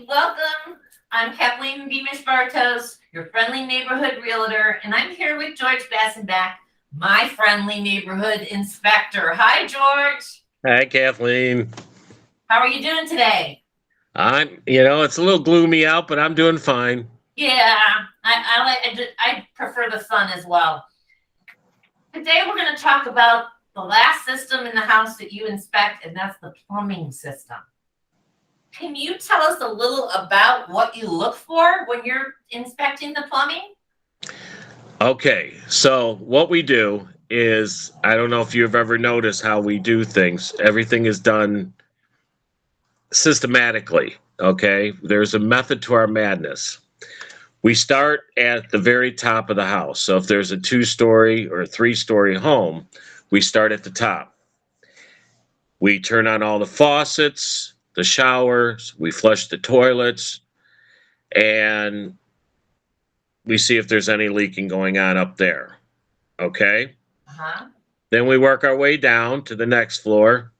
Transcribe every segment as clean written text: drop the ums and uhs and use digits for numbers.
welcome. I'm Kathleen Beamish Bartos, your friendly neighborhood realtor, and I'm here with George Bassenback, my friendly neighborhood inspector. Hi, George. Hi, Kathleen. How are you doing today? It's a little gloomy out, but I'm doing fine. Yeah, I prefer the sun as well. Today we're going to talk about the last system in the house that you inspect, and that's the plumbing system. Can you tell us a little about what you look for when you're inspecting the plumbing? Okay, so what we do is, I don't know if you've ever noticed how we do things. Everything is done systematically, okay? There's a method to our madness. We start at the very top of the house. So if there's a 2-story or a 3-story home, we start at the top. We turn on all the faucets, the showers, we flush the toilets, and we see if there's any leaking going on up there. Okay? Uh-huh. Then we work our way down to the next floor.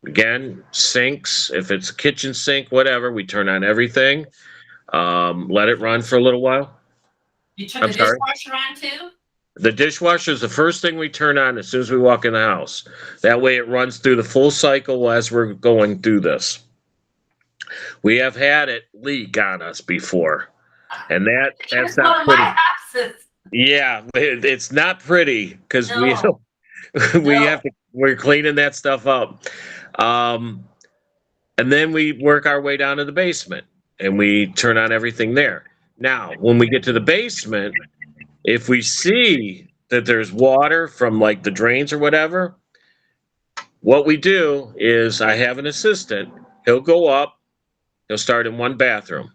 Again, sinks, if it's a kitchen sink, whatever, we turn on everything. Let it run for a little while. You turn I'm the sorry. dishwasher on too? The dishwasher is the first thing we turn on as soon as we walk in the house. That way it runs through the full cycle as we're going through this. We have had it leak on us before. And that's One not of pretty. my houses. Yeah, it's not pretty because we No, we no. have to we're cleaning that stuff up. Um, and then we work our way down to the basement and we turn on everything there. Now, when we get to the basement, if we see that there's water from like the drains or whatever, what we do is I have an assistant. He'll go up, he'll start in one bathroom.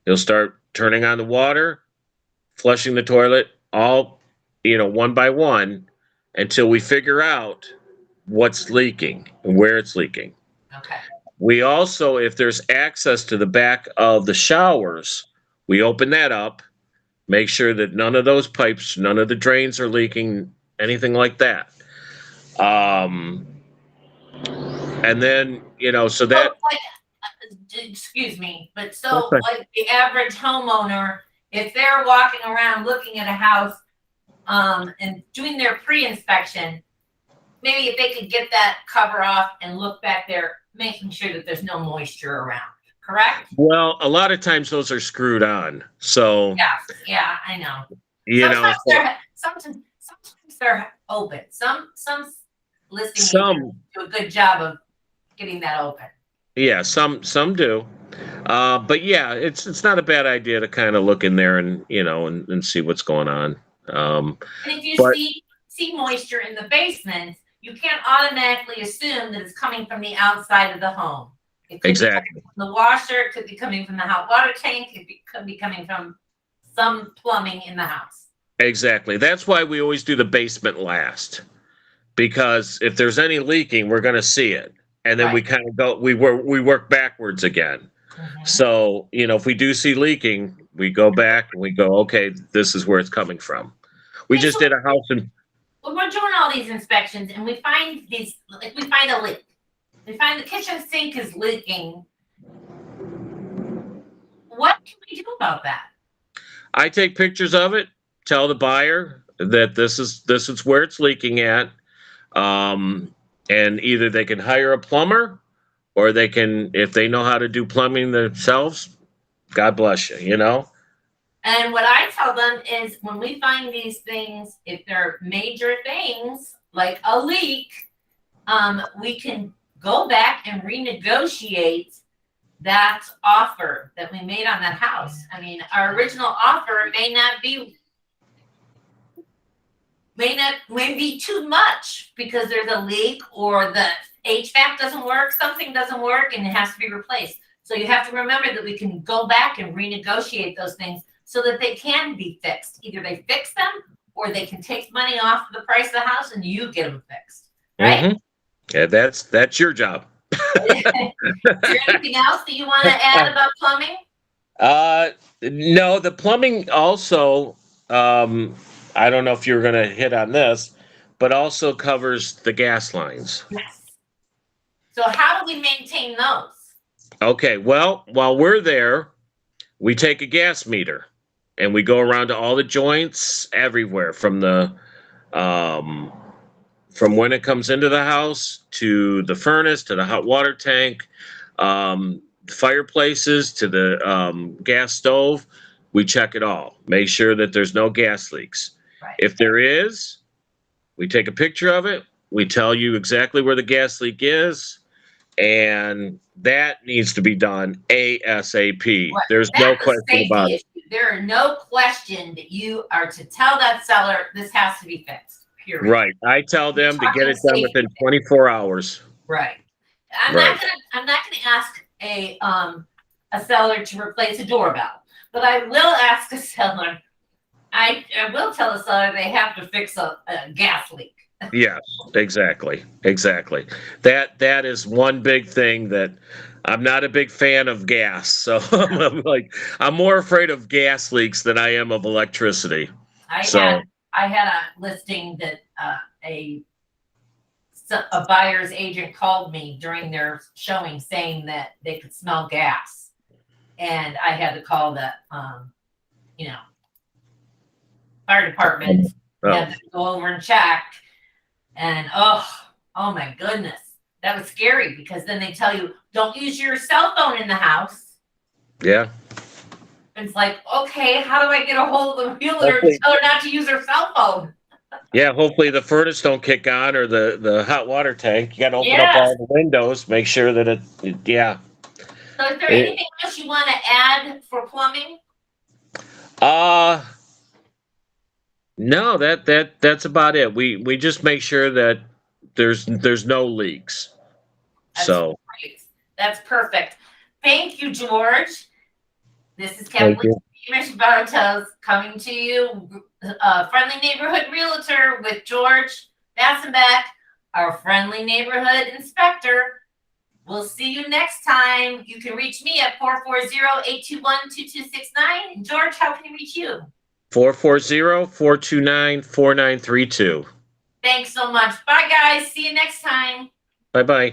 He'll start turning on the water, flushing the toilet, all, one by one until we figure out what's leaking and where it's leaking. Okay. We also, if there's access to the back of the showers, we open that up, make sure that none of those pipes, none of the drains are leaking, anything like that. Um, and then, so So, that, like, excuse me, but so like the average homeowner, if they're walking around looking at a house, and doing their pre-inspection, maybe if they could get that cover off and look back there, making sure that there's no moisture around. Correct? well, a lot of times those are screwed on. So, Yeah, yeah, I know. you know, Sometimes they're open. Some listing agents some, do a good job of getting that open. yeah, some do. But yeah, it's not a bad idea to kind of look in there and and see what's going on. Um, And if you but see moisture in the basement, you can't automatically assume that it's coming from the outside of the home. It could be coming exactly, from the washer, it could be coming from the hot water tank, could be coming from some plumbing in the house. exactly. That's why we always do the basement last, because if there's any leaking, we're going to see it, and then we Right. kind of we work backwards again. Mhm. So if we do see leaking, we go back and we go, okay, this is where it's coming from. We Okay, just so did a house in. when we're doing all these inspections and we find these, like we find a leak, we find the kitchen sink is leaking. What can we do about that? I take pictures of it, tell the buyer that this is where it's leaking at, um, and either they can hire a plumber or they can, if they know how to do plumbing themselves, God bless you. And what I tell them is when we find these things, if they're major things like a leak, we can go back and renegotiate that offer that we made on that house. I mean, our original offer may be too much because there's a leak or the HVAC doesn't work, something doesn't work and it has to be replaced. So you have to remember that we can go back and renegotiate those things so that they can be fixed. Either they fix them or they can take money off the price of the house and you get them fixed. Right? Mm-hmm. Yeah, that's your job. Is there anything else that you want to add about plumbing? uh, no, the plumbing also. I don't know if you're going to hit on this, but also covers the gas lines. Yes. So how do we maintain those? Okay, well, while we're there, we take a gas meter and we go around to all the joints everywhere um, from when it comes into the house to the furnace to the hot water tank, fireplaces to the gas stove. We check it all, make sure that there's no gas leaks. Right. If there is, we take a picture of it. We tell you exactly where the gas leak is, and that needs to be done ASAP. Right. There's no That's a question safety about it. issue. There are no question that you are to tell that seller this has to be fixed. Period. Right. I tell them to get it done within 24 hours. Right. Right. I'm not gonna ask a seller to replace a doorbell, but I will ask a seller. I will tell a seller they have to fix a gas leak. Yes, exactly. Exactly. That is one big thing that I'm not a big fan of gas. So I'm more afraid of gas leaks than I am of electricity. I had a listing that a buyer's agent called me during their showing saying that they could smell gas, and I had to call the fire department. Had to go over and check, and oh my goodness, that was scary because then they tell you don't use your cell phone in the house. Yeah. It's like, okay, how do I get a hold of the realtor to tell her not to use her cell phone? Yeah, hopefully the furnace don't kick on or the hot water tank. You got to open up all the windows, make sure that yeah. So is there anything else you want to add for plumbing? No, that's about it. We just make sure that there's no leaks. That's so great. That's perfect. Thank you, George. This is Kathleen Bartos coming to you, Friendly Neighborhood Realtor with George Bassenbeck, our Friendly Neighborhood Inspector. We'll see you next time. You can reach me at 440-821-2269. And George, how can he reach you? 440-429-4932. Thanks so much. Bye, guys. See you next time. Bye-bye.